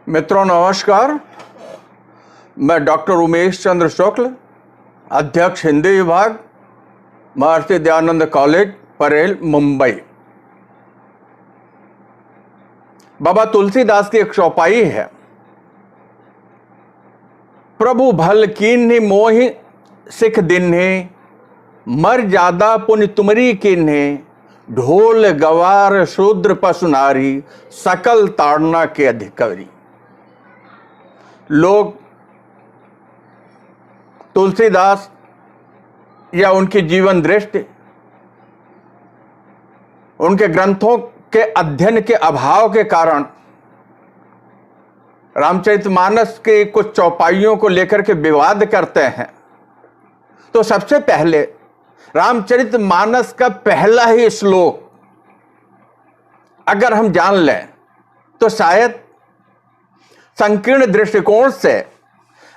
मित्रों नमस्कार। मैं डॉक्टर उमेश चंद्र शुक्ल, अध्यक्ष हिंदी विभाग, महर्षि दयानंद कॉलेज, परेल, मुंबई। बाबा तुलसीदास की एक चौपाई है, प्रभु भल कीन्हि मोहि सिख दिन्हे, मर जादा पुनि तुमरी किन्हे, ढोल गवार शूद्र पशु नारी, सकल ताड़ना के अधिकारी। लोग तुलसीदास या उनकी जीवन दृष्टि, उनके ग्रंथों के अध्ययन के अभाव के कारण रामचरितमानस के कुछ चौपाइयों को लेकर के विवाद करते हैं। तो सबसे पहले रामचरितमानस का पहला ही श्लोक अगर हम जान लें तो शायद संकीर्ण दृष्टिकोण से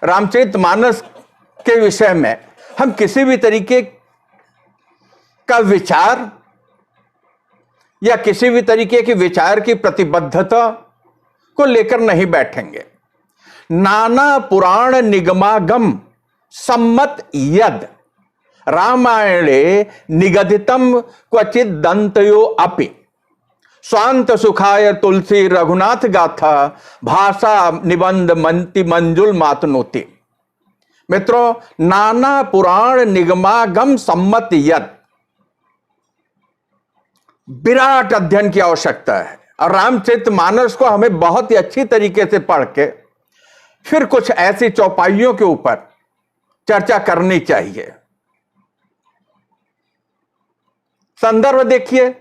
रामचरितमानस के विषय में हम किसी भी तरीके का विचार या किसी भी तरीके के विचार की प्रतिबद्धता को लेकर नहीं बैठेंगे। नाना पुराण निगमागम सम्मत यद रामायणे निगदितम क्वचित दंतयो अपि, स्वांत सुखाय तुलसी रघुनाथ गाथा, भाषा निबंध मंति मंजुल मातनोति। मित्रों, नाना पुराण निगमागम सम्मत यद, विराट अध्ययन की आवश्यकता है और रामचरितमानस को हमें बहुत ही अच्छी तरीके से पढ़ के फिर कुछ ऐसी चौपाइयों के ऊपर चर्चा करनी चाहिए। संदर्भ देखिए,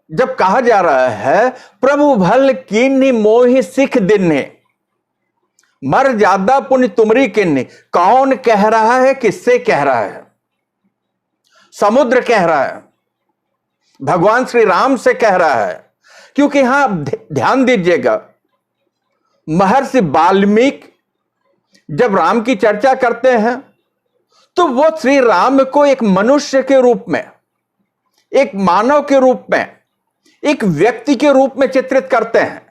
जब कहा जा रहा है प्रभु भल कीन्हि मोहि सिख दिन्हे, मर जादा पुनि तुमरी किन्हि, कौन कह रहा है, किससे कह रहा है? समुद्र कह रहा है, भगवान श्री राम से कह रहा है। क्योंकि यहां ध्यान दीजिएगा, महर्षि वाल्मीकि जब राम की चर्चा करते हैं तो वो श्री राम को एक मनुष्य के रूप में, एक मानव के रूप में, एक व्यक्ति के रूप में चित्रित करते हैं।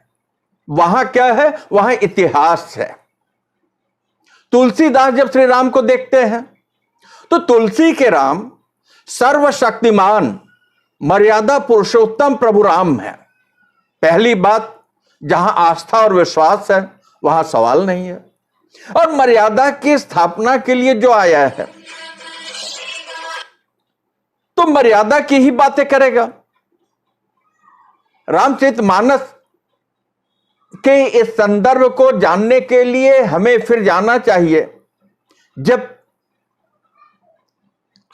वहां क्या है? वहां इतिहास है। तुलसीदास जब श्री राम को देखते हैं तो तुलसी के राम सर्वशक्तिमान मर्यादा पुरुषोत्तम प्रभु राम है। पहली बात, जहां आस्था और विश्वास है वहां सवाल नहीं है। और मर्यादा की स्थापना के लिए जो आया है तो मर्यादा की ही बातें करेगा। रामचरितमानस के इस संदर्भ को जानने के लिए हमें फिर जाना चाहिए जब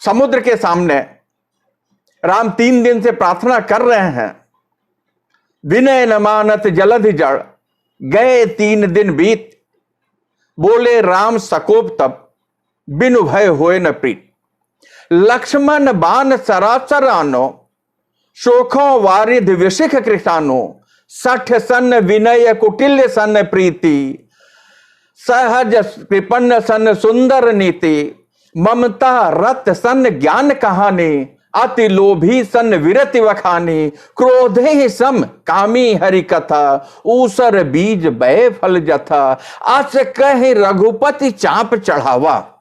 समुद्र के सामने राम 3 दिन से प्रार्थना कर रहे हैं। विनय न मानत जलधि जड़, गए 3 दिन बीत, बोले राम सकोप तब, बिनु भय होए न प्रीत। लक्ष्मण बाण सरासर आनो, शोखों वारिध विशिख कृषानो, 60 सन विनय कुटिल्य सन प्रीति, सहज कृपन्न सन सुंदर नीति, ममता रत सन ज्ञान कहानी, अति लोभी सन विरति वखानी, क्रोधे ही सम कामी हरि कथा, ऊसर बीज बय फल जथा, अस कह रघुपति चाप चढ़ावा,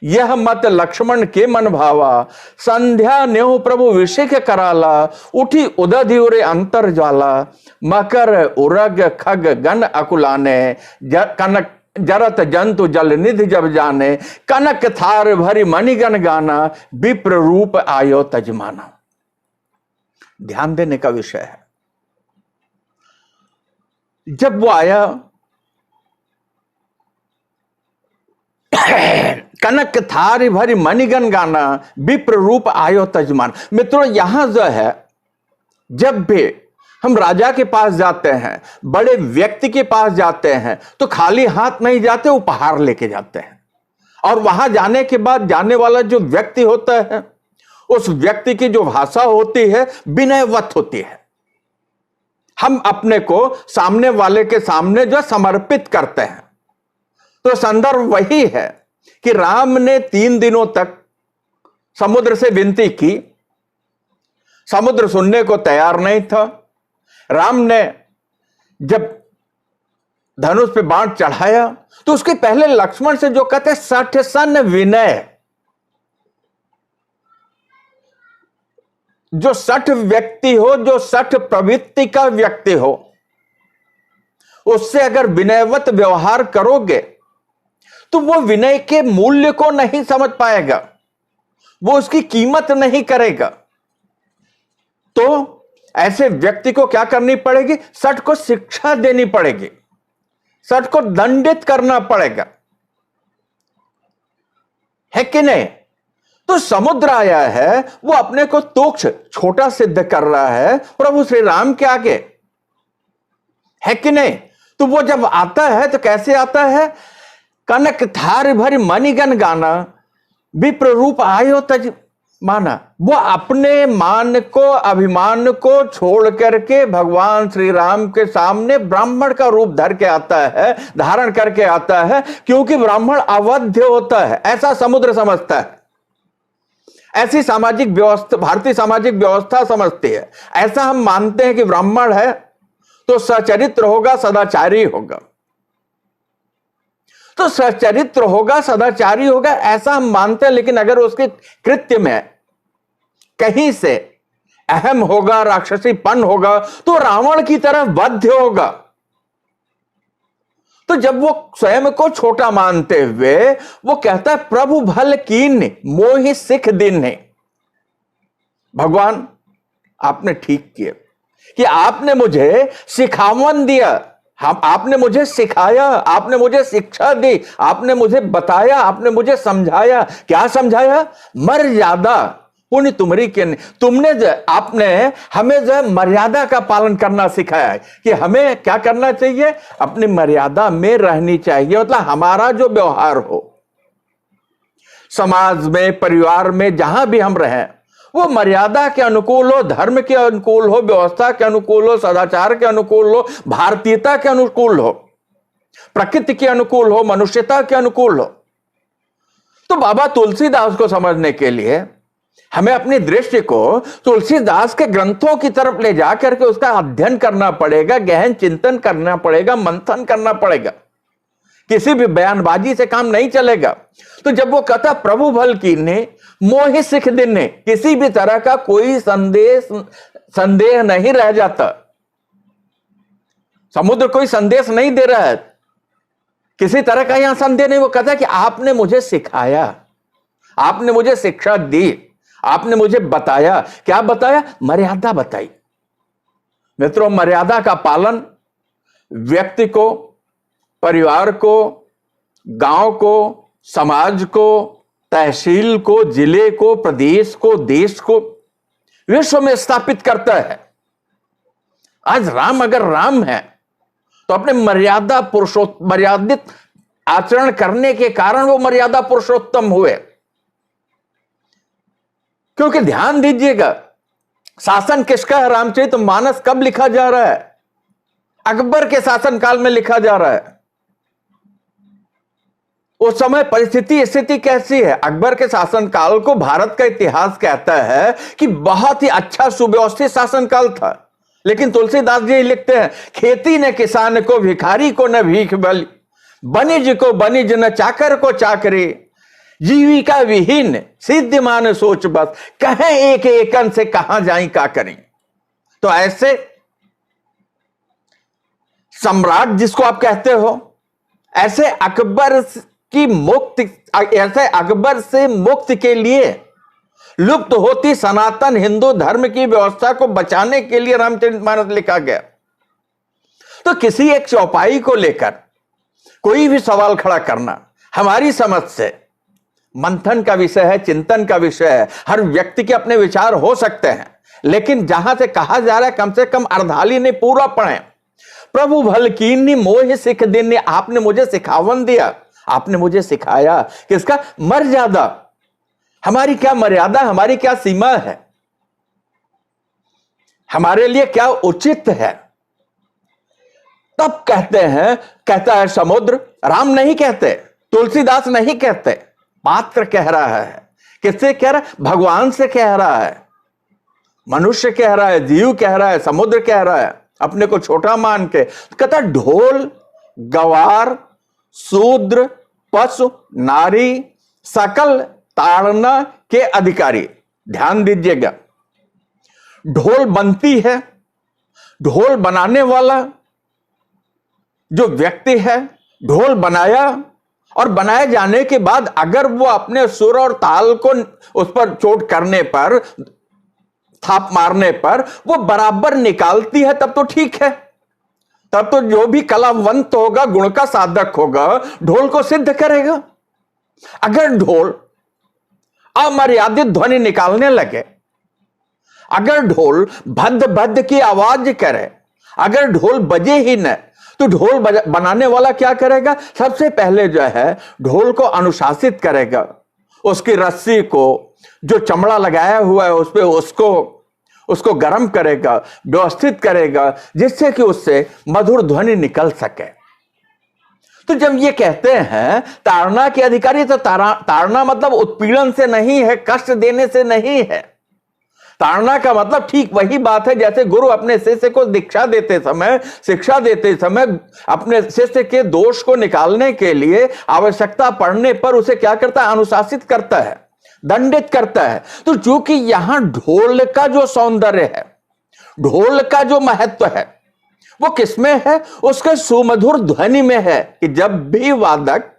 यह मत लक्ष्मण के मन भावा, संध्या नेहु प्रभु विषिख कराला, उठी उदधि उरे अंतर ज्वाला, मकर उरग खग गण अकुलाने, कनक जरत जंतु जल निधि जब जाने, कनक थार भरी मणिगण गाना, विप्र रूप आयो तजमाना। ध्यान देने का विषय है। जब वो आया कनक थारी भरी मणिगण गाना, विप्र रूप आयो तजमान। मित्रों, यहां जो है, जब भी हम राजा के पास जाते हैं, बड़े व्यक्ति के पास जाते हैं, तो खाली हाथ नहीं जाते, उपहार लेके जाते हैं। और वहां जाने के बाद जाने वाला जो व्यक्ति होता है, उस व्यक्ति की जो भाषा होती है विनयवत होती है। हम अपने को सामने वाले के सामने जो समर्पित करते हैं। तो संदर्भ वही है कि राम ने 3 दिनों तक समुद्र से विनती की, समुद्र सुनने को तैयार नहीं था। राम ने जब धनुष पे बाण चढ़ाया, तो उसके पहले लक्ष्मण से जो कहते सठ सन विनय, जो सठ व्यक्ति हो, जो सठ प्रवृत्ति का व्यक्ति हो, उससे अगर विनयवत व्यवहार करोगे तो वो विनय के मूल्य को नहीं समझ पाएगा, वो उसकी कीमत नहीं करेगा। तो ऐसे व्यक्ति को क्या करनी पड़ेगी? सठ को शिक्षा देनी पड़ेगी, सठ को दंडित करना पड़ेगा, है कि नहीं? तो समुद्र आया है, वो अपने को तुच्छ छोटा सिद्ध कर रहा है प्रभु श्री राम के आगे, है कि नहीं? तो वो जब आता है तो कैसे आता है? कनक थार भरी मणिगण गाना, विप्र रूप आयो तज माना। वो अपने मान को, अभिमान को छोड़ करके भगवान श्री राम के सामने ब्राह्मण का रूप धर के आता है, धारण करके आता है, क्योंकि ब्राह्मण अवध्य होता है, ऐसा समुद्र समझता है, ऐसी सामाजिक व्यवस्था भारतीय सामाजिक व्यवस्था समझती है। ऐसा हम मानते हैं कि ब्राह्मण है तो सचरित्र होगा, सदाचारी होगा, तो सचरित्र होगा, सदाचारी होगा, ऐसा हम मानते हैं। लेकिन अगर उसके कृत्य में कहीं से अहम होगा, राक्षसीपन होगा, तो रावण की तरह बद्ध होगा। तो जब वो स्वयं को छोटा मानते हुए वो कहता है प्रभु भल कीन मोहि सिख दीन्हे। भगवान आपने ठीक किया कि आपने मुझे सिखावन दिया, आपने मुझे सिखाया, आपने मुझे शिक्षा दी, आपने मुझे बताया, आपने मुझे समझाया। क्या समझाया? मर्यादा पुण्य तुम्हारी के नहीं, तुमने आपने हमें जो मर्यादा का पालन करना सिखाया है कि हमें क्या करना चाहिए, अपनी मर्यादा में रहनी चाहिए। मतलब हमारा जो व्यवहार हो समाज में, परिवार में, जहां भी हम रहें, वो मर्यादा के अनुकूल हो, धर्म के अनुकूल हो, व्यवस्था के अनुकूल हो, सदाचार के अनुकूल हो, भारतीयता के अनुकूल हो, प्रकृति के अनुकूल हो, मनुष्यता के अनुकूल हो। तो बाबा तुलसीदास को समझने के लिए हमें अपनी दृष्टि को तुलसीदास के ग्रंथों की तरफ ले जाकर के उसका अध्ययन करना पड़ेगा, गहन चिंतन करना पड़ेगा, मंथन करना पड़ेगा। किसी भी बयानबाजी से काम नहीं चलेगा। तो जब वो कहता प्रभु भल कीन्हे मोहि सिख दीन्हे, किसी भी तरह का कोई संदेह नहीं रह जाता। समुद्र कोई संदेश नहीं दे रहा है, किसी तरह का यहां संदेह नहीं। वो कहता है कि आपने मुझे सिखाया, आपने मुझे शिक्षा दी, आपने मुझे बताया। क्या बताया? मर्यादा बताई। मित्रों, मर्यादा का पालन व्यक्ति को, परिवार को, गांव को, समाज को, तहसील को, जिले को, प्रदेश को, देश को, विश्व में स्थापित करता है। आज राम अगर राम है तो अपने मर्यादित आचरण करने के कारण वो मर्यादा पुरुषोत्तम हुए। क्योंकि ध्यान दीजिएगा, शासन किसका है? रामचरितमानस कब लिखा जा रहा है? अकबर के शासनकाल में लिखा जा रहा है। उस समय परिस्थिति स्थिति कैसी है? अकबर के शासनकाल को भारत का इतिहास कहता है कि बहुत ही अच्छा सुव्यवस्थित शासनकाल था। लेकिन तुलसीदास जी लिखते हैं, खेती न किसान को, भिखारी को न भीख बलि, बनिज को बनिज न चाकर को चाकरी, जीविका विहीन सिद्धिमान सोच बस, कहें एक एकन से कहां जाई का करें। तो ऐसे सम्राट जिसको आप कहते हो, ऐसे अकबर की मुक्ति, ऐसे अकबर से मुक्ति के लिए लुप्त होती सनातन हिंदू धर्म की व्यवस्था को बचाने के लिए रामचरितमानस लिखा गया। तो किसी एक चौपाई को लेकर कोई भी सवाल खड़ा करना हमारी समझ से मंथन का विषय है, चिंतन का विषय है। हर व्यक्ति के अपने विचार हो सकते हैं, लेकिन जहां से कहा जा रहा है कम से कम अर्धाली ने पूरा पढ़े। प्रभु भल कीन्ही मोहि सिख दीन्हे, आपने मुझे सिखावन दिया, आपने मुझे सिखाया। किसका? मर्यादा। हमारी क्या मर्यादा, हमारी क्या सीमा है, हमारे लिए क्या उचित है। तब कहते हैं, कहता है समुद्र, राम नहीं कहते, तुलसीदास नहीं कहते, पात्र कह रहा है। किससे कह रहा है? भगवान से कह रहा है, मनुष्य कह रहा है, जीव कह रहा है, समुद्र कह रहा है, अपने को छोटा मान के। कहता ढोल गवार, शूद्र, पशु, नारी, सकल ताड़ना के अधिकारी। ध्यान दीजिएगा, ढोल बनती है, ढोल बनाने वाला जो व्यक्ति है, ढोल बनाया और बनाए जाने के बाद अगर वो अपने सुर और ताल को उस पर चोट करने पर, थाप मारने पर वो बराबर निकालती है, तब तो ठीक है। तब तो जो भी कलावंत होगा, गुण का साधक होगा, ढोल को सिद्ध करेगा। अगर ढोल अमर्यादित ध्वनि निकालने लगे, अगर ढोल भद्द भद्द की आवाज करे, अगर ढोल बजे ही न, तो ढोल बनाने वाला क्या करेगा? सबसे पहले जो है ढोल को अनुशासित करेगा, उसकी रस्सी को जो चमड़ा लगाया हुआ है उस पे उसको गर्म करेगा, व्यवस्थित करेगा, जिससे कि उससे मधुर ध्वनि निकल सके। तो जब ये कहते हैं ताड़ना के अधिकारी, तो ताड़ना मतलब उत्पीड़न से नहीं है, कष्ट देने से नहीं है। ताड़ना का मतलब ठीक वही बात है जैसे गुरु अपने शिष्य को शिक्षा देते समय अपने शिष्य के दोष को निकालने के लिए आवश्यकता पड़ने पर उसे क्या करता है? अनुशासित करता है, दंडित करता है। तो चूंकि यहां ढोल का जो सौंदर्य है, ढोल का जो महत्व है, वो किसमें है? उसके सुमधुर ध्वनि में है कि जब भी वादक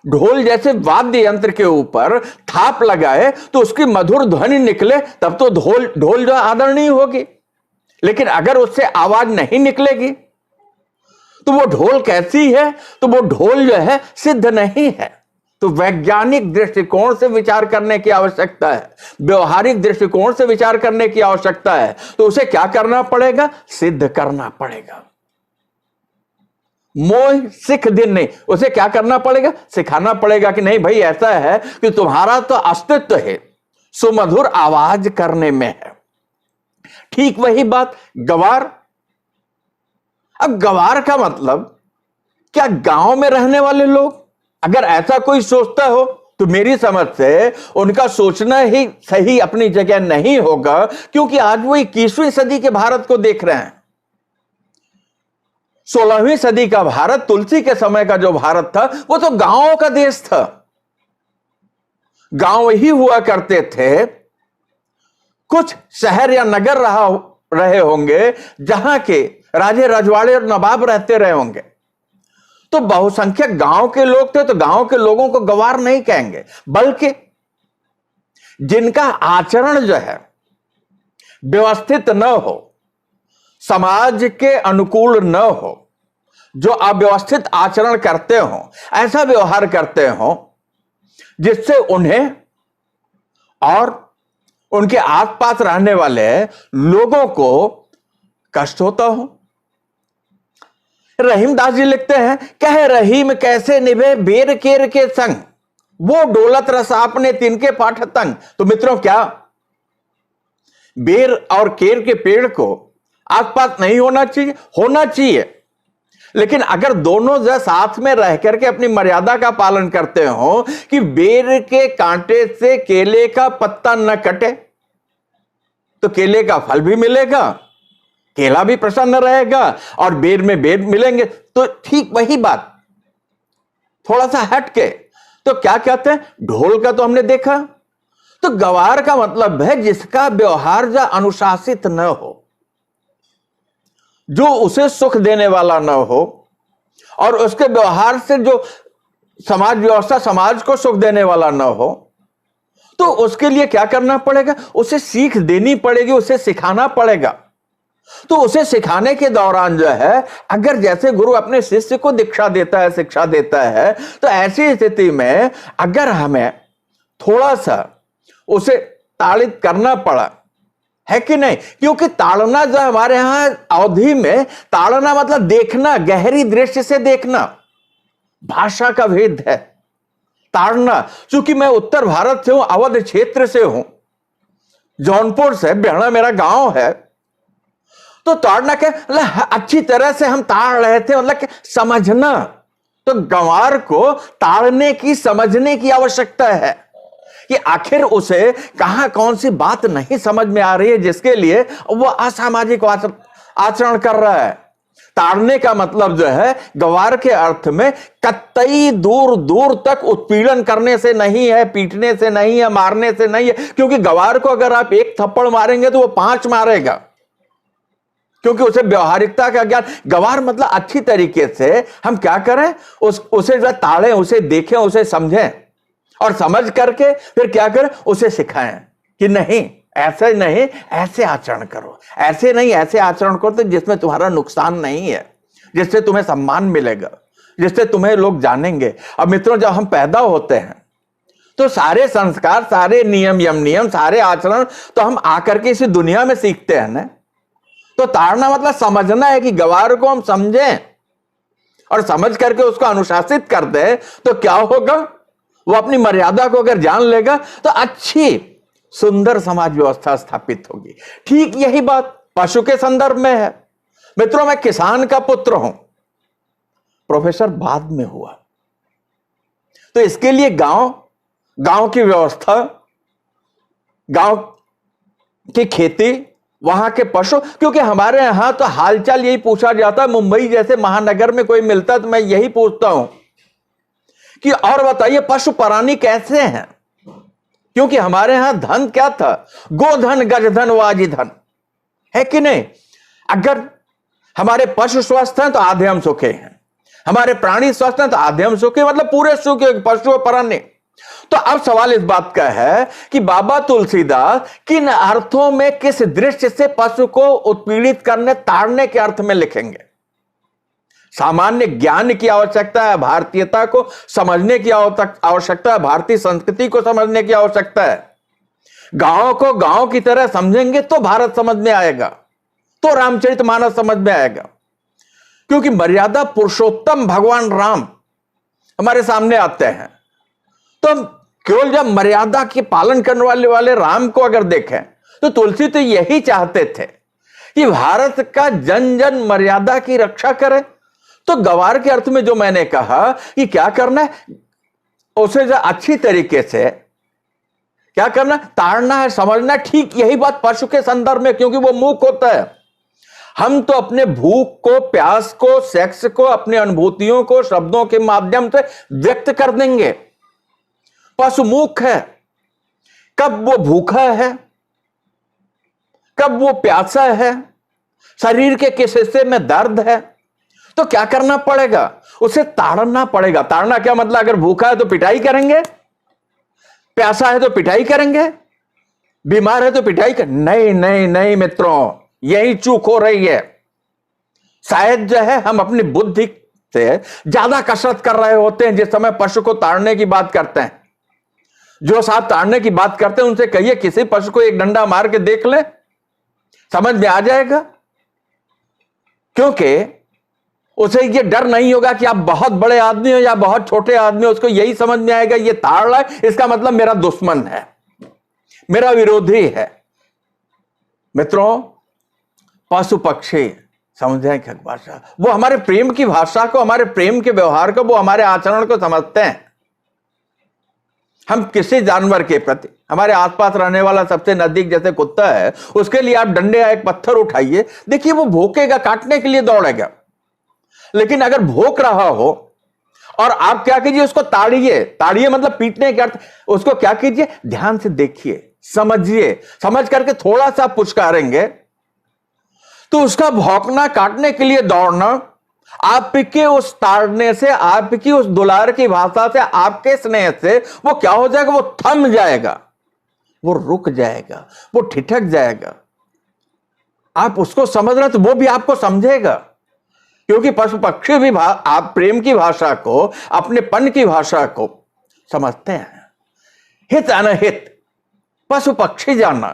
ढोल जैसे वाद्य यंत्र के ऊपर थाप लगाए तो उसकी मधुर ध्वनि निकले, तब तो ढोल जो आदरणीय होगी। लेकिन अगर उससे आवाज नहीं निकलेगी तो वो ढोल कैसी है? तो वो ढोल जो है सिद्ध नहीं है। तो वैज्ञानिक दृष्टिकोण से विचार करने की आवश्यकता है, व्यवहारिक दृष्टिकोण से विचार करने की आवश्यकता है। तो उसे क्या करना पड़ेगा? सिद्ध करना पड़ेगा। मोह सिख दिन नहीं, उसे क्या करना पड़ेगा? सिखाना पड़ेगा कि नहीं भाई, ऐसा है कि तुम्हारा तो अस्तित्व है सुमधुर आवाज करने में है। ठीक वही बात गवार। अब गवार का मतलब क्या गांव में रहने वाले लोग? अगर ऐसा कोई सोचता हो तो मेरी समझ से उनका सोचना ही सही अपनी जगह नहीं होगा, क्योंकि आज वो 21वीं सदी के भारत को देख रहे हैं। 16वीं सदी का भारत, तुलसी के समय का जो भारत था, वो तो गांवों का देश था। गांव ही हुआ करते थे। कुछ शहर या नगर रहे होंगे जहां के राजे रजवाड़े और नवाब रहते रहे होंगे। तो बहुसंख्यक गांव के लोग थे, तो गांव के लोगों को गवार नहीं कहेंगे, बल्कि जिनका आचरण जो है व्यवस्थित न हो, समाज के अनुकूल न हो, जो अव्यवस्थित आचरण करते हो, ऐसा व्यवहार करते हो जिससे उन्हें और उनके आसपास रहने वाले लोगों को कष्ट होता हो। रहीमदास जी लिखते हैं, कह रहीम कैसे निभे बेर केर के संग, वो डोलत रस आपने तिनके पाठ तंग। तो मित्रों, क्या बेर और केर के पेड़ को आसपास नहीं होना चाहिए? होना चाहिए, लेकिन अगर दोनों जो साथ में रह करके अपनी मर्यादा का पालन करते हो कि बेर के कांटे से केले का पत्ता न कटे, तो केले का फल भी मिलेगा, केला भी प्रसन्न रहेगा और बेर में बेर मिलेंगे। तो ठीक वही बात थोड़ा सा हटके, तो क्या कहते हैं? ढोल का तो हमने देखा। तो गवार का मतलब है जिसका व्यवहार जो अनुशासित न हो, जो उसे सुख देने वाला न हो, और उसके व्यवहार से जो समाज व्यवस्था, समाज को सुख देने वाला न हो, तो उसके लिए क्या करना पड़ेगा? उसे सीख देनी पड़ेगी, उसे सिखाना पड़ेगा। तो उसे सिखाने के दौरान जो है, अगर जैसे गुरु अपने शिष्य को दीक्षा देता है, शिक्षा देता है, तो ऐसी स्थिति में अगर हमें थोड़ा सा उसे ताड़ित करना पड़ा है कि नहीं, क्योंकि ताड़ना जो हमारे यहां अवधि में, ताड़ना मतलब देखना, गहरी दृष्टि से देखना, भाषा का भेद है। ताड़ना, चूंकि मैं उत्तर भारत से हूं, अवध क्षेत्र से हूं, जौनपुर से, बेहड़ा मेरा गांव है, तो ताड़ना के अच्छी तरह से हम ताड़ रहे थे, मतलब कि समझना। तो गंवार को ताड़ने की, समझने की आवश्यकता है कि आखिर उसे कहां कौन सी बात नहीं समझ में आ रही है जिसके लिए वो असामाजिक आचरण कर रहा है। ताड़ने का मतलब जो है गवार के अर्थ में कतई दूर दूर तक उत्पीड़न करने से नहीं है, पीटने से नहीं है, मारने से नहीं है। क्योंकि गवार को अगर आप एक थप्पड़ मारेंगे तो वो 5 मारेगा, क्योंकि उसे व्यवहारिकता का ज्ञान। गवार मतलब अच्छी तरीके से हम क्या करें, उसे जो ताड़ें, उसे देखें, उसे समझें, और समझ करके फिर क्या करें, उसे सिखाएं कि नहीं, ऐसे नहीं, ऐसे आचरण करो, ऐसे नहीं, ऐसे आचरण करो तो जिसमें तुम्हारा नुकसान नहीं है, जिससे तुम्हें सम्मान मिलेगा, जिससे तुम्हें लोग जानेंगे। अब मित्रों, जब हम पैदा होते हैं तो सारे संस्कार, सारे नियम, यम नियम, सारे आचरण तो हम आकर के इसी दुनिया में सीखते हैं ना। तो ताड़ना मतलब समझना है कि गवार को हम समझें और समझ करके उसको अनुशासित कर दें, तो क्या होगा, वो अपनी मर्यादा को अगर जान लेगा तो अच्छी सुंदर समाज व्यवस्था स्थापित होगी। ठीक यही बात पशु के संदर्भ में है। मित्रों, मैं किसान का पुत्र हूं, प्रोफेसर बाद में हुआ, तो इसके लिए गांव की व्यवस्था, गांव की खेती, वहां के पशु, क्योंकि हमारे यहां तो हालचाल यही पूछा जाता है। मुंबई जैसे महानगर में कोई मिलता तो मैं यही पूछता हूं कि और बताइए पशु प्राणी कैसे हैं, क्योंकि हमारे यहां धन क्या था, गोधन, गजधन, वाजिधन, है कि नहीं। अगर हमारे पशु स्वस्थ हैं तो आधे हम सुखे हैं, हमारे प्राणी स्वस्थ हैं तो आधे हम सुखे, मतलब पूरे सुखे पशु और प्राणी। तो अब सवाल इस बात का है कि बाबा तुलसीदास किन अर्थों में, किस दृष्टि से पशु को उत्पीड़ित करने, ताड़ने के अर्थ में लिखेंगे। सामान्य ज्ञान की आवश्यकता है, भारतीयता को समझने की आवश्यकता है, भारतीय संस्कृति को समझने की आवश्यकता है। गांव को गांव की तरह समझेंगे तो भारत समझ में आएगा, तो रामचरितमानस समझ में आएगा। क्योंकि मर्यादा पुरुषोत्तम भगवान राम हमारे सामने आते हैं, तो हम केवल जब मर्यादा के पालन करने वाले राम को अगर देखें तो तुलसी तो यही चाहते थे कि भारत का जन जन मर्यादा की रक्षा करे। तो गवार के अर्थ में जो मैंने कहा कि क्या करना है, उसे जो अच्छी तरीके से क्या करना, ताड़ना है, समझना। ठीक यही बात पशु के संदर्भ में, क्योंकि वो मूक होता है। हम तो अपने भूख को, प्यास को, सेक्स को, अपनी अनुभूतियों को शब्दों के माध्यम से व्यक्त कर देंगे। पशु मूक है, कब वो भूखा है, कब वो प्यासा है, शरीर के किस हिस्से में दर्द है, तो क्या करना पड़ेगा, उसे ताड़ना पड़ेगा। ताड़ना क्या मतलब, अगर भूखा है तो पिटाई करेंगे, प्यासा है तो पिटाई करेंगे, बीमार है तो पिटाई कर, नहीं नहीं नहीं मित्रों, यही चूक हो रही है। शायद जो है हम अपनी बुद्धि से ज्यादा कसरत कर रहे होते हैं जिस समय पशु को ताड़ने की बात करते हैं। जो साहब ताड़ने की बात करते हैं उनसे कहिए किसी पशु को एक डंडा मार के देख ले, समझ में आ जाएगा। क्योंकि उसे ये डर नहीं होगा कि आप बहुत बड़े आदमी हो या बहुत छोटे आदमी हो, उसको यही समझ में आएगा ये ताड़ रहा है, इसका मतलब मेरा दुश्मन है, मेरा विरोधी है। मित्रों, पशु पक्षी समझें क्या भाषा, वो हमारे प्रेम की भाषा को, हमारे प्रेम के व्यवहार को, वो हमारे आचरण को समझते हैं। हम किसी जानवर के प्रति, हमारे आसपास रहने वाला सबसे नजदीक जैसे कुत्ता है, उसके लिए आप डंडे या एक पत्थर उठाइए, देखिए वो भौंकेगा, काटने के लिए दौड़ेगा। लेकिन अगर भौंक रहा हो और आप क्या कीजिए, उसको ताड़िए। ताड़िए मतलब पीटने के अर्थ, उसको क्या कीजिए, ध्यान से देखिए, समझिए, समझ करके थोड़ा सा पुचकारेंगे तो उसका भौंकना, काटने के लिए दौड़ना, आपके उस ताड़ने से, आपकी उस दुलार की भाषा से, आपके स्नेह से वो क्या हो जाएगा, वो थम जाएगा, वो रुक जाएगा, वो ठिठक जाएगा। आप उसको समझ रहे तो वो भी आपको समझेगा। क्योंकि पशु पक्षी भी आप प्रेम की भाषा को, अपनेपन की भाषा को समझते हैं। हित अनहित पशु पक्षी जानना,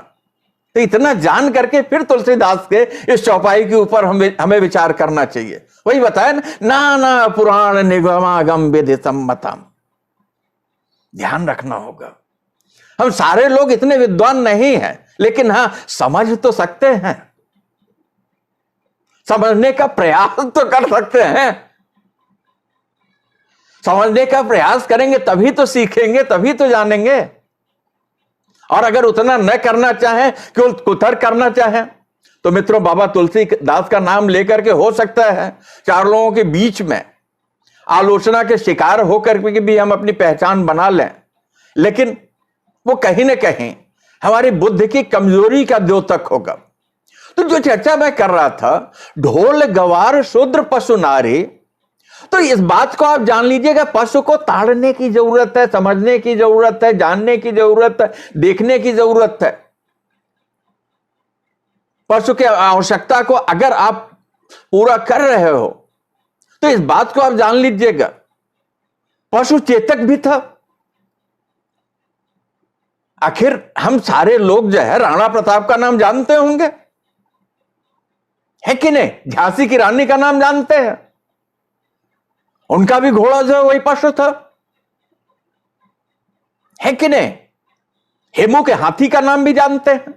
तो इतना जान करके फिर तुलसीदास के इस चौपाई के ऊपर हमें विचार करना चाहिए। वही बताया ना, नाना पुराण निगमागम विधि सम्मतम। ध्यान रखना होगा, हम सारे लोग इतने विद्वान नहीं हैं, लेकिन हां समझ तो सकते हैं, समझने का प्रयास तो कर सकते हैं। समझने का प्रयास करेंगे तभी तो सीखेंगे, तभी तो जानेंगे। और अगर उतना न करना चाहें, केवल कुतर करना चाहें, तो मित्रों, बाबा तुलसीदास का नाम लेकर के हो सकता है चार लोगों के बीच में आलोचना के शिकार होकर के भी हम अपनी पहचान बना लें, लेकिन वो कहीं ना कहीं हमारी बुद्धि की कमजोरी का द्योतक होगा। तो जो चर्चा मैं कर रहा था, ढोल गवार शूद्र पशु नारी, तो इस बात को आप जान लीजिएगा, पशु को ताड़ने की जरूरत है, समझने की जरूरत है, जानने की जरूरत है, देखने की जरूरत है। पशु की आवश्यकता को अगर आप पूरा कर रहे हो तो इस बात को आप जान लीजिएगा, पशु चेतक भी था। आखिर हम सारे लोग जो है राणा प्रताप का नाम जानते होंगे, है कि नहीं? झांसी की रानी का नाम जानते हैं, उनका भी घोड़ा जो है वही पशु था, है कि नहीं? हेमू के हाथी का नाम भी जानते हैं।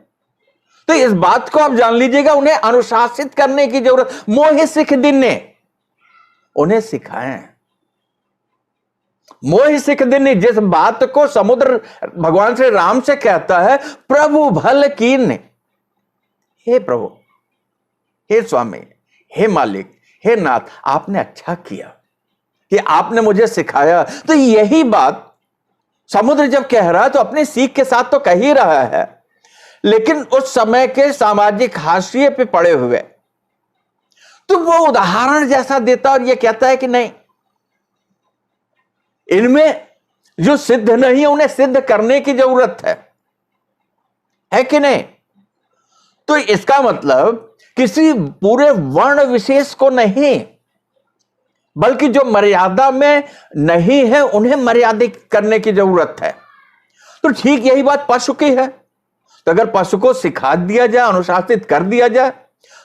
तो इस बात को आप जान लीजिएगा, उन्हें अनुशासित करने की जरूरत, मोहि सिख दिन ने उन्हें सिखाए। मोहि सिख दिन ने जिस बात को समुद्र भगवान श्री राम से कहता है, प्रभु भल कीन, हे प्रभु, हे स्वामी, हे मालिक, हे नाथ, आपने अच्छा किया कि आपने मुझे सिखाया। तो यही बात समुद्र जब कह रहा है तो अपनी सीख के साथ तो कह ही रहा है, लेकिन उस समय के सामाजिक हाशिए पे पड़े हुए तो वो उदाहरण जैसा देता और ये कहता है कि नहीं, इनमें जो सिद्ध नहीं है उन्हें सिद्ध करने की जरूरत है कि नहीं? तो इसका मतलब किसी पूरे वर्ण विशेष को नहीं, बल्कि जो मर्यादा में नहीं है उन्हें मर्यादित करने की जरूरत है। तो ठीक यही बात पशु की है। तो अगर पशु को सिखा दिया जाए, अनुशासित कर दिया जाए,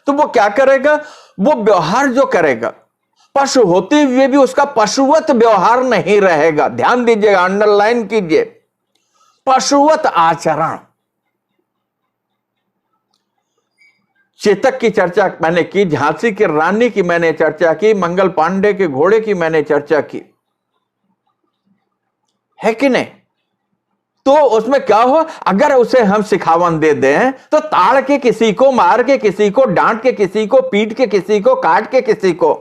तो वो क्या करेगा? वो व्यवहार जो करेगा, पशु होते हुए भी उसका पशुवत व्यवहार नहीं रहेगा। ध्यान दीजिएगा, अंडरलाइन कीजिए, पशुवत आचरण। चेतक की चर्चा मैंने की, झांसी की रानी की मैंने चर्चा की, मंगल पांडे के घोड़े की मैंने चर्चा की, है कि नहीं? तो उसमें क्या हो, अगर उसे हम सिखावन दे दें तो ताड़ के किसी को, मार के किसी को, डांट के किसी को, पीट के किसी को, काट के किसी को,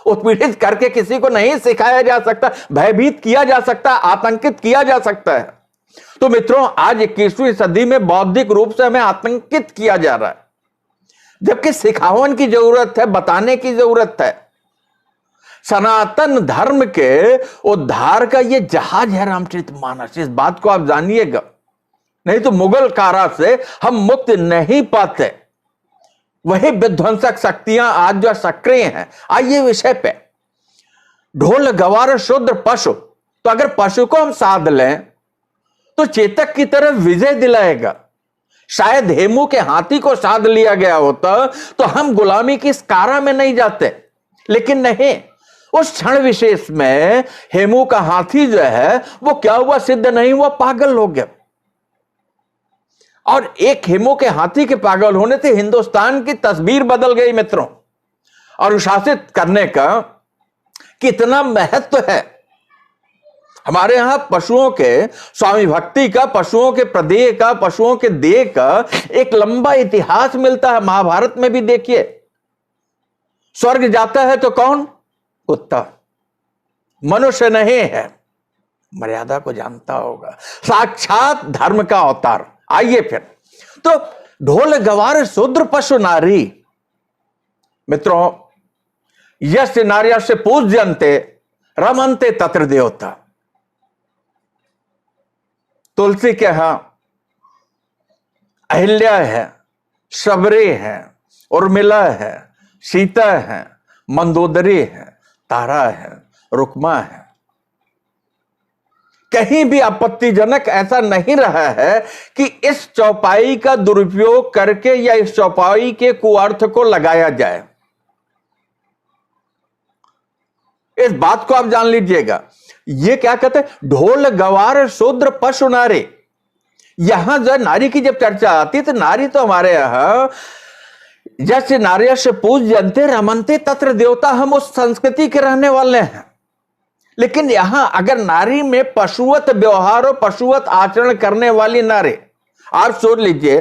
उत्पीड़ित करके किसी को नहीं सिखाया जा सकता, भयभीत किया जा सकता, आतंकित किया जा सकता है। तो मित्रों, आज 21वीं सदी में बौद्धिक रूप से हमें आतंकित किया जा रहा है, जबकि सिखावन की जरूरत है, बताने की जरूरत है। सनातन धर्म के उद्धार का यह जहाज है रामचरितमानस, इस बात को आप जानिएगा, नहीं तो मुगल कारा से हम मुक्त नहीं पाते। वही विध्वंसक शक्तियां आज जो सक्रिय हैं। आइए विषय पे, ढोल गवार शूद्र पशु। तो अगर पशु को हम साध लें तो चेतक की तरफ विजय दिलाएगा। शायद हेमू के हाथी को साध लिया गया होता तो हम गुलामी की इस कारा में नहीं जाते, लेकिन नहीं, उस क्षण विशेष में हेमू का हाथी जो है वो क्या हुआ? सिद्ध नहीं हुआ, पागल हो गया। और एक हेमू के हाथी के पागल होने से हिंदुस्तान की तस्वीर बदल गई मित्रों। और अनुशासित करने का कितना महत्व है। हमारे यहां पशुओं के स्वामी भक्ति का, पशुओं के प्रदेय का, पशुओं के देह का एक लंबा इतिहास मिलता है। महाभारत में भी देखिए, स्वर्ग जाता है तो कौन? कुत्ता। मनुष्य नहीं है, मर्यादा को जानता होगा, साक्षात धर्म का अवतार। आइए फिर, तो ढोल गवार शूद्र पशु नारी। मित्रों, यश नार्या से पूज्यन्ते रमन्ते तत्र देवता। तुलसी के यहां अहिल्या है, शबरी है, उर्मिला है, सीता है, मंदोदरी है, तारा है, रुक्मा है। कहीं भी आपत्तिजनक ऐसा नहीं रहा है कि इस चौपाई का दुरुपयोग करके या इस चौपाई के कुअर्थ को लगाया जाए। इस बात को आप जान लीजिएगा। ये क्या कहते हैं? ढोल गवार शूद्र पशु नारी। यहां जो नारी की जब चर्चा आती तो नारी तो हमारे यहां जैसे नार्य से पूज्यन्ते रमन्ते तत्र देवता, हम उस संस्कृति के रहने वाले हैं। लेकिन यहां अगर नारी में पशुवत व्यवहार और पशुवत आचरण करने वाली नारी, आप सोच लीजिए,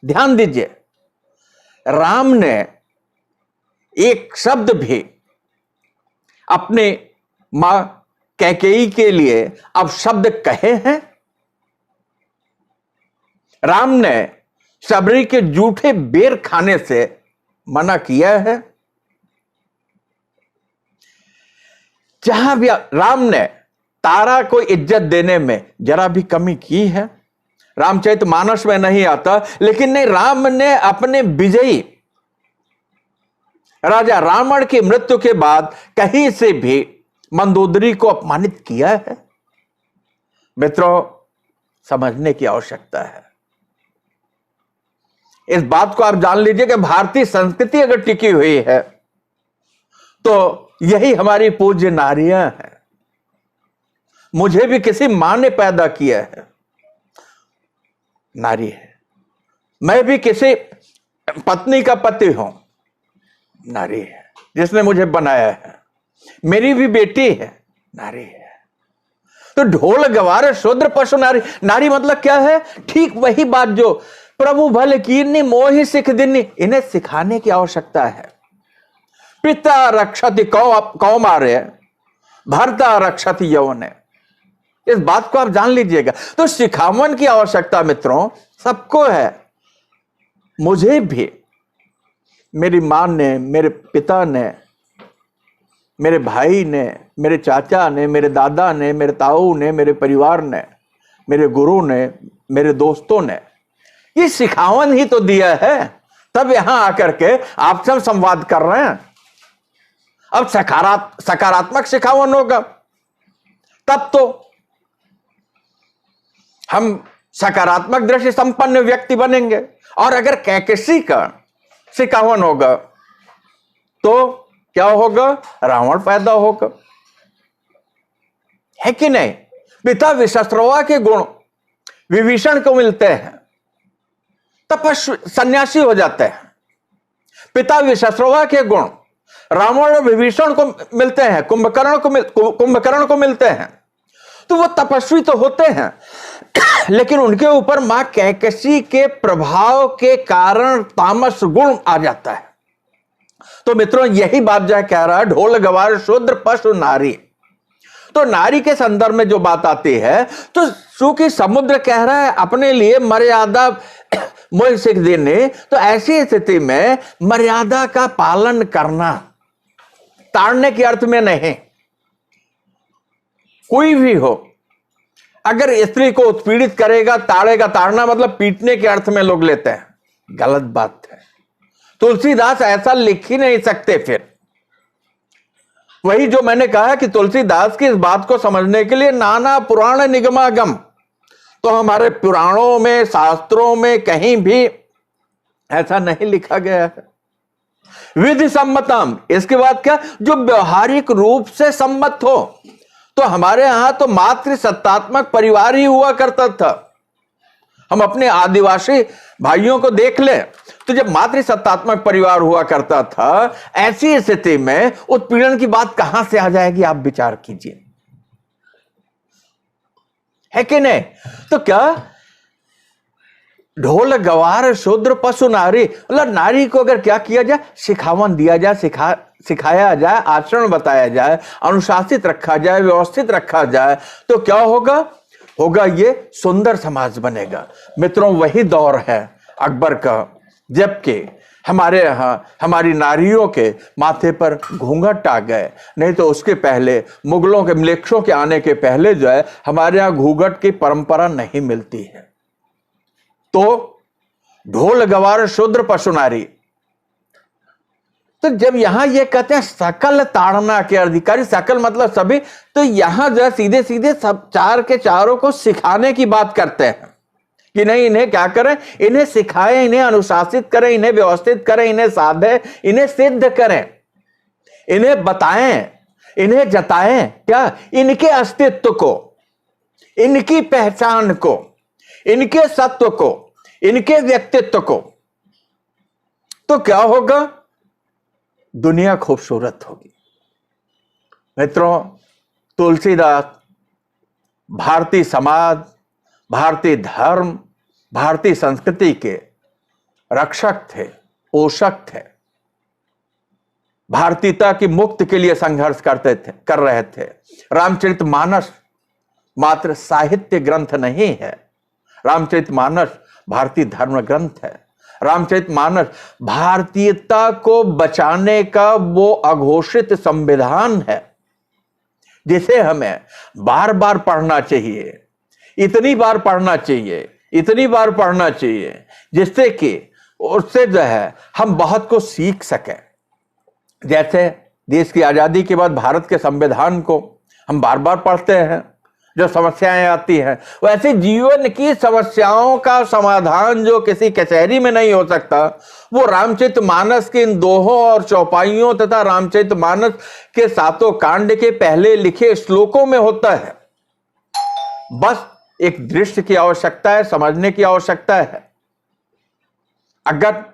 ध्यान दीजिए, राम ने एक शब्द भी अपने मां कैकेयी के लिए अब शब्द कहे हैं? राम ने शबरी के जूठे बेर खाने से मना किया है? जहां भी राम ने तारा को इज्जत देने में जरा भी कमी की है? रामचरितमानस में नहीं आता, लेकिन नहीं, राम ने अपने विजयी राजा रावण की मृत्यु के बाद कहीं से भी मंदोदरी को अपमानित किया है? मित्रों, समझने की आवश्यकता है। इस बात को आप जान लीजिए कि भारतीय संस्कृति अगर टिकी हुई है तो यही हमारी पूज्य नारियां हैं। मुझे भी किसी मां ने पैदा किया है, नारी है। मैं भी किसी पत्नी का पति हूं, नारी है। जिसने मुझे बनाया है, मेरी भी बेटी है, नारी है। तो ढोल गवार शूद्र पशु नारी, नारी मतलब क्या है? ठीक वही बात जो प्रभु भले कीर्नि मोहि सिख दिन्नि, इन्हें सिखाने की आवश्यकता है। पिता रक्षति कौमार्य, भर्ता रक्षति यौवने, इस बात को आप जान लीजिएगा। तो सिखावन की आवश्यकता मित्रों सबको है, मुझे भी। मेरी मां ने, मेरे पिता ने, मेरे भाई ने, मेरे चाचा ने, मेरे दादा ने, मेरे ताऊ ने, मेरे परिवार ने, मेरे गुरु ने, मेरे दोस्तों ने ये सिखावन ही तो दिया है, तब यहां आकर के आपसे हम संवाद कर रहे हैं। अब सकारात्मक सिखावन होगा तब तो हम सकारात्मक दृष्टि संपन्न व्यक्ति बनेंगे। और अगर कैकेयी का सिखावन होगा तो क्या होगा? रावण पैदा होगा, है कि नहीं? पिता विश्वासवा के गुण विभीषण को मिलते हैं, तपस्वी सन्यासी हो जाते हैं। पिता विश्वासवा के गुण रावण और विभीषण को मिलते हैं, कुंभकर्ण को मिलते हैं, तो वो तपस्वी तो होते हैं, लेकिन उनके ऊपर मां कैकेयी के प्रभाव के कारण तामस गुण आ जाता है। तो मित्रों यही बात जो कह रहा है, ढोल गवार शूद्र पशु नारी। तो नारी के संदर्भ में जो बात आती है, तो चूंकि समुद्र कह रहा है अपने लिए मर्यादा मोहि सिख दिन्नि, तो ऐसी स्थिति में मर्यादा का पालन करना, ताड़ने के अर्थ में नहीं। कोई भी हो, अगर स्त्री को उत्पीड़ित करेगा, ताड़ेगा, ताड़ना मतलब पीटने के अर्थ में लोग लेते हैं, गलत बात है। तुलसीदास ऐसा लिख ही नहीं सकते। फिर वही जो मैंने कहा कि तुलसीदास की इस बात को समझने के लिए नाना पुराण निगमागम, तो हमारे पुराणों में, शास्त्रों में कहीं भी ऐसा नहीं लिखा गया है। विधि सम्मतम, इसके बाद क्या? जो व्यवहारिक रूप से सम्मत हो। तो हमारे यहां तो मातृ सत्तात्मक परिवार ही हुआ करता था। हम अपने आदिवासी भाइयों को देख लें, तो जब मातृ सत्तात्मक परिवार हुआ करता था, ऐसी स्थिति में उत्पीड़न की बात कहां से आ जाएगी? आप विचार कीजिए, है कि नहीं? तो क्या ढोल गवार शूद्र पशु नारी, मतलब नारी को अगर क्या किया जाए? सिखावन दिया जाए, सिखाया जाए, आचरण बताया जाए, अनुशासित रखा जाए, व्यवस्थित रखा जाए, तो क्या होगा? ये सुंदर समाज बनेगा। मित्रों वही दौर है अकबर का, जबकि हमारे यहां हमारी नारियों के माथे पर घूंघट आ गए। नहीं तो उसके पहले मुगलों के, मलेच्छों के आने के पहले जो है हमारे यहां घूंघट की परंपरा नहीं मिलती है। तो ढोल गवार शूद्र पशु नारी, तो जब यहां ये कहते हैं सकल ताड़ना के अधिकारी, सकल मतलब सभी, तो यहां जो सीधे सीधे सब चार के चारों को सिखाने की बात करते हैं कि नहीं, इन्हें क्या करें? इन्हें सिखाएं, इन्हें अनुशासित करें, इन्हें व्यवस्थित करें, इन्हें साधे, इन्हें सिद्ध करें, इन्हें बताएं, इन्हें जताएं क्या? इनके अस्तित्व को, इनकी पहचान को, इनके सत्व को, इनके व्यक्तित्व को। तो क्या होगा? दुनिया खूबसूरत होगी। मित्रों, तुलसीदास भारतीय समाज, भारतीय धर्म, भारतीय संस्कृति के रक्षक थे, पोषक थे, भारतीयता की मुक्ति के लिए संघर्ष कर रहे थे। रामचरितमानस मात्र साहित्य ग्रंथ नहीं है, रामचरितमानस भारतीय धर्म ग्रंथ है। रामचरितमानस भारतीयता को बचाने का वो अघोषित संविधान है जिसे हमें बार बार पढ़ना चाहिए, इतनी बार पढ़ना चाहिए, इतनी बार पढ़ना चाहिए जिससे कि उससे जो है हम बहुत कुछ सीख सकें। जैसे देश की आजादी के बाद भारत के संविधान को हम बार बार पढ़ते हैं, जो समस्याएं आती हैं, वैसे जीवन की समस्याओं का समाधान जो किसी कचहरी में नहीं हो सकता, वो रामचरितमानस के इन दोहों और चौपाइयों तथा रामचरितमानस के 7 कांड के पहले लिखे श्लोकों में होता है। बस एक दृष्टि की आवश्यकता है, समझने की आवश्यकता है। अगर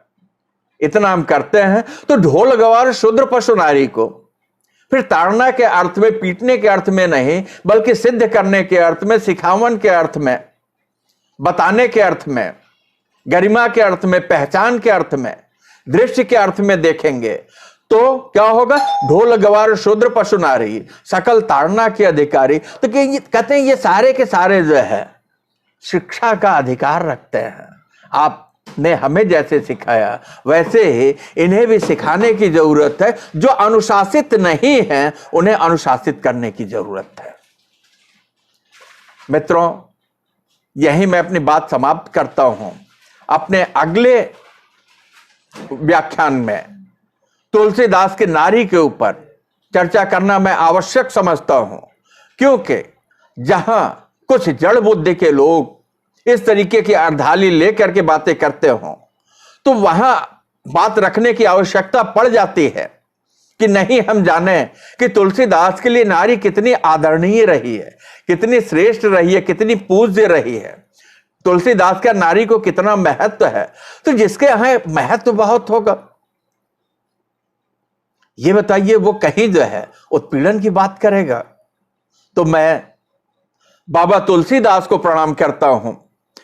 इतना हम करते हैं तो ढोल गवार शूद्र पशु नारी को फिर ताड़ना के अर्थ में, पीटने के अर्थ में नहीं, बल्कि सिद्ध करने के अर्थ में, सिखावन के अर्थ में, बताने के अर्थ में, गरिमा के अर्थ में, पहचान के अर्थ में, दृष्टि के अर्थ में देखेंगे तो क्या होगा? ढोल गवार शूद्र पशु नारी सकल ताड़ना के अधिकारी। तो कहते हैं ये सारे के सारे जो है शिक्षा का अधिकार रखते हैं। आपने हमें जैसे सिखाया वैसे ही इन्हें भी सिखाने की जरूरत है। जो अनुशासित नहीं है उन्हें अनुशासित करने की जरूरत है। मित्रों, यही मैं अपनी बात समाप्त करता हूं। अपने अगले व्याख्यान में तुलसीदास के नारी के ऊपर चर्चा करना मैं आवश्यक समझता हूं, क्योंकि जहां कुछ जड़ बुद्धि के लोग इस तरीके की अर्धाली लेकर के बातें करते हों तो वहां बात रखने की आवश्यकता पड़ जाती है कि नहीं, हम जाने कि तुलसीदास के लिए नारी कितनी आदरणीय रही है, कितनी श्रेष्ठ रही है, कितनी पूज्य रही है। तुलसीदास का नारी को कितना महत्व है। तो जिसके यहां महत्व बहुत होगा, ये बताइए, वो कहीं जो है उत्पीड़न की बात करेगा। तो मैं बाबा तुलसीदास को प्रणाम करता हूं,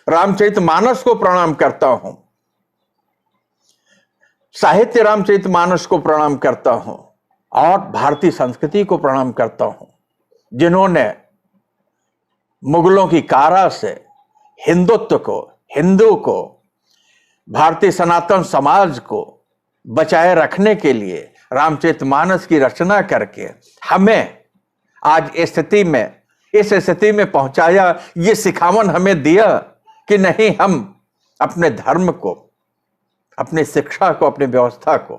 रामचरितमानस को प्रणाम करता हूं, साहित्य रामचरितमानस को प्रणाम करता हूं और भारतीय संस्कृति को प्रणाम करता हूं, जिन्होंने मुगलों की कारा से हिंदुत्व को, हिंदू को, भारतीय सनातन समाज को बचाए रखने के लिए रामचरितमानस की रचना करके हमें आज इस स्थिति में पहुंचाया। ये सिखावन हमें दिया कि नहीं, हम अपने धर्म को, अपनी शिक्षा को, अपनी व्यवस्था को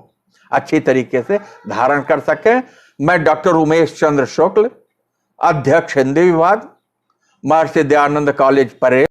अच्छी तरीके से धारण कर सकें। मैं डॉक्टर उमेश चंद्र शुक्ल, अध्यक्ष हिंदी विभाग, महर्षि दयानंद कॉलेज परेल,